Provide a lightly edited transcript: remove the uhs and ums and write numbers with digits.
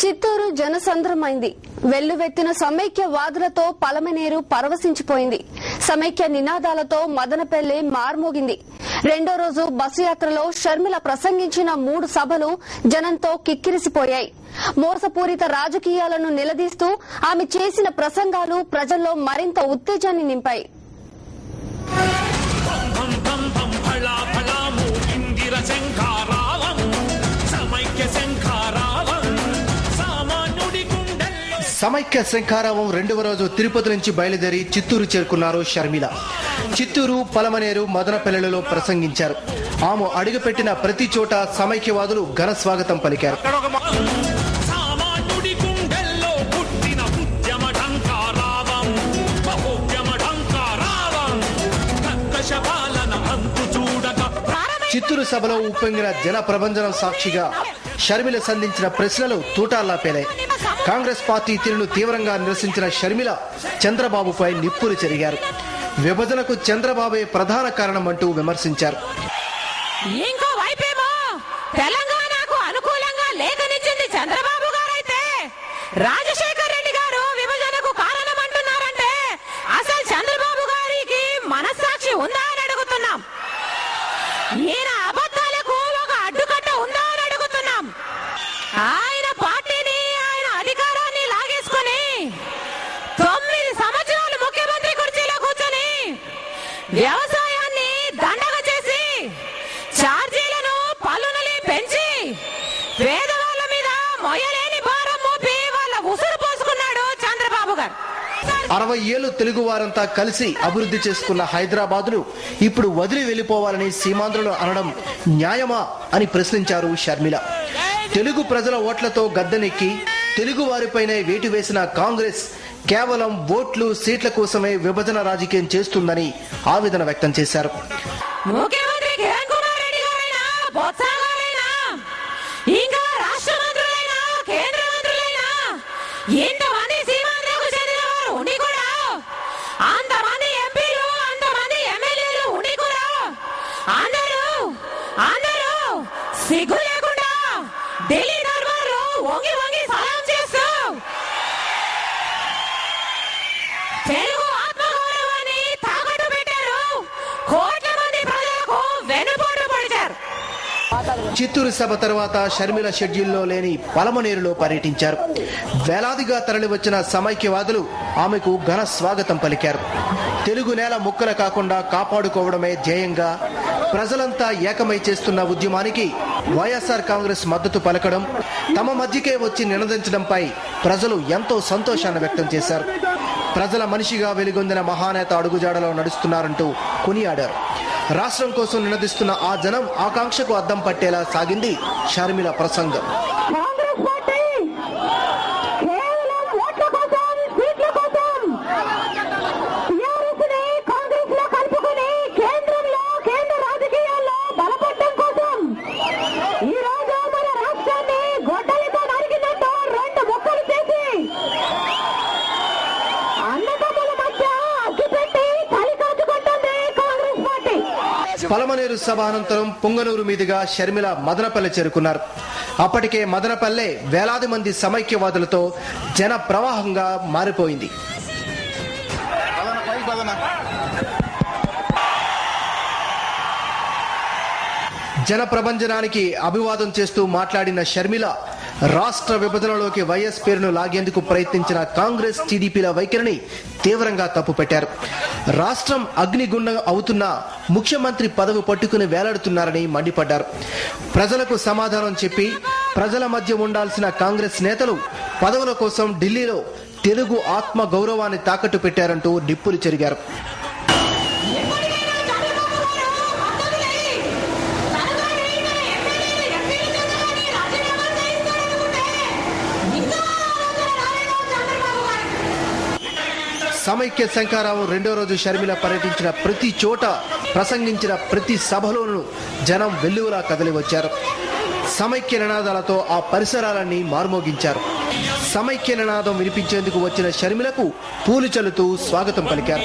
చిత్తూరు జనసంద్రమైంది. వెల్లువెత్తిన సమైక్యవాదులతో పలమనేరు పరవశించిపోయింది. సమైక్య నినాదాలతో మదనపల్లె మార్మోగింది. రెండో రోజు బస్సు యాత్రలో షర్మిల ప్రసంగించిన 3 సభలు జనంతో కిక్కిరిసిపోయాయి. మోసపూరిత రాజకీయాలను నిలదీస్తూ ఆమె చేసిన ప్రసంగాలు ప్రజల్లో మరింత ఉత్తేజాన్ని నింపాయి. సమైక్య శంఖారావం రెండవ రోజు తిరుపతి నుంచి బయలుదేరి చిత్తూరు చేరుకున్నారు షర్మిల. చిత్తూరు, పలమనేరు, మదనపల్లెలలో ప్రసంగించారు. ఆమె అడుగుపెట్టిన ప్రతి చోట సమైక్యవాదులు ఘన స్వాగతం పలికారు. చిత్తూరు సభలో ఉప్పొంగిన జన ప్రభంజనం సాక్షిగా షర్మిల సంధించిన ప్రశ్నలు తూటాల్లా పేలాయి. కాంగ్రెస్ పార్టీ తీరును తీవ్రంగా నిరసించిన షర్మిల చంద్రబాబుపై నిప్పులు చెరిగారు. విభజనకు చంద్రబాబే ప్రధాన కారణం అంటూ విమర్శించారు. ఇంకో వైపేమో తెలంగాణకు అనుకూలంగా లేఖనిచ్చింది చంద్రబాబు గారైతే రాజశేఖర్ రెడ్డి గారు విభజనకు కారణం అంటున్నారంటే అసలు చంద్రబాబు గారికి మనస్సాక్షి ఉందా అని అడుగుతున్నాం. ఈయన అబద్ధాలకు ఒక అడ్డుకట్ట ఉందా అని అడుగుతున్నాం. ఆయన పార్టీని, ఆయన అధికారాన్ని లాగేసుకుని 9 సంవత్సరాలు ముఖ్యమంత్రి కుర్చీలో కూర్చొని వ్యవసాయాన్ని దండగ చేసి ఛార్జీలను పలునలి పెంచి పేదవాళ్ల మీద మొయ్యలేని భారం మోపి వాళ్ళ ఉసురు పోసుకున్నాడు చంద్రబాబు గారు. 60 ఏళ్లు తెలుగు వారంతా కలిసి అభివృద్ధి చేసుకున్న హైదరాబాద్ను ఇప్పుడు వదిలి వెళ్లిపోవాలని సీమాంధ్రులు అనడం న్యాయమా అని ప్రశ్నించారు షర్మిల. తెలుగు ప్రజల ఓట్లతో గద్దెనెక్కి తెలుగు వారిపైనే వేటు వేసిన కాంగ్రెస్ కేవలం ఓట్లు, సీట్ల కోసమే విభజన రాజకీయం చేస్తుందని ఆవేదన వ్యక్తం చేశారు. ముఖ్యమంత్రి కిరణ్ కుమార్ రెడ్డి గారైనా, బొత్స గారైనా, ఇంకా రాష్ట్ర మంత్రులైనా, కేంద్ర మంత్రులైనా, ఇంతమంది సీమాంధ్రకు చెందిన వారు ఉండి కూడా, అంతమంది ఎంపీలు, అంతమంది ఎమ్మెల్యేలు ఉండి కూడా అందరూ సిగ్గు లేకుండా ఢిల్లీ దర్బార్లో వంగి వంగి సలాం చేస్తూ తెలుగు ఆత్మగౌరవాన్ని తాకట్టు పెట్టారు. కోట్ల మంది ప్రజలకు వెనుపోటు పడిచారు. చిత్తూరు సభ తర్వాత షర్మిల షెడ్యూల్లో లేని పలమనేరులో పర్యటించారు. వేలాదిగా తరలివచ్చిన సమైక్యవాదులు ఆమెకు ఘన స్వాగతం పలికారు. తెలుగు నేల ముక్కల కాకుండా కాపాడుకోవడమే ధ్యేయంగా ప్రజలంతా ఏకమై చేస్తున్న ఉద్యమానికి వైఎస్ఆర్ కాంగ్రెస్ మద్దతు పలకడం, తమ మధ్యకే వచ్చి నినదించడంపై ప్రజలు ఎంతో సంతోషాన్ని వ్యక్తం చేశారు. ప్రజల మనిషిగా వెలుగొందిన మహానేత అడుగుజాడలో నడుస్తున్నారంటూ కొనియాడారు. రాష్ట్రం కోసం నినదిస్తున్న ఆ జనం ఆకాంక్షకు అద్దం పట్టేలా సాగింది షర్మిల ప్రసంగం. పలమనేరు సభ అనంతరం పుంగనూరు మీదుగా షర్మిల మదనపల్లె చేరుకున్నారు. అప్పటికే మదనపల్లె వేలాది మంది సమైక్యవాదులతో జన ప్రవాహంగా మారిపోయింది. జన ప్రభంజనానికి అభివాదం చేస్తూ మాట్లాడిన షర్మిల రాష్ట్ర విభజనలోకి వైఎస్ పేరును లాగేందుకు ప్రయత్నించిన కాంగ్రెస్, టీడీపీల వైఖరిని తీవ్రంగా తప్పుపెట్టారు. రాష్ట్రం అగ్నిగుండం అవుతున్న ముఖ్యమంత్రి పదవి పట్టుకుని వేలాడుతున్నారని మండిపడ్డారు. ప్రజలకు సమాధానం చెప్పి ప్రజల మధ్య ఉండాల్సిన కాంగ్రెస్ నేతలు పదవుల కోసం ఢిల్లీలో తెలుగు ఆత్మ గౌరవాన్ని తాకట్టు పెట్టారంటూ నిప్పులు చెరిగారు. సమైక్య శంఖారావం రెండో రోజు షర్మిల పర్యటించిన ప్రతి చోట, ప్రసంగించిన ప్రతి సభలోనూ జనం వెల్లువలా కదలి వచ్చారు. సమైక్య నినాదాలతో ఆ పరిసరాలన్నీ మార్మోగించారు. సమైక్య నినాదం వినిపించేందుకు వచ్చిన షర్మిలకు పూలు చల్లుతూ స్వాగతం పలికారు.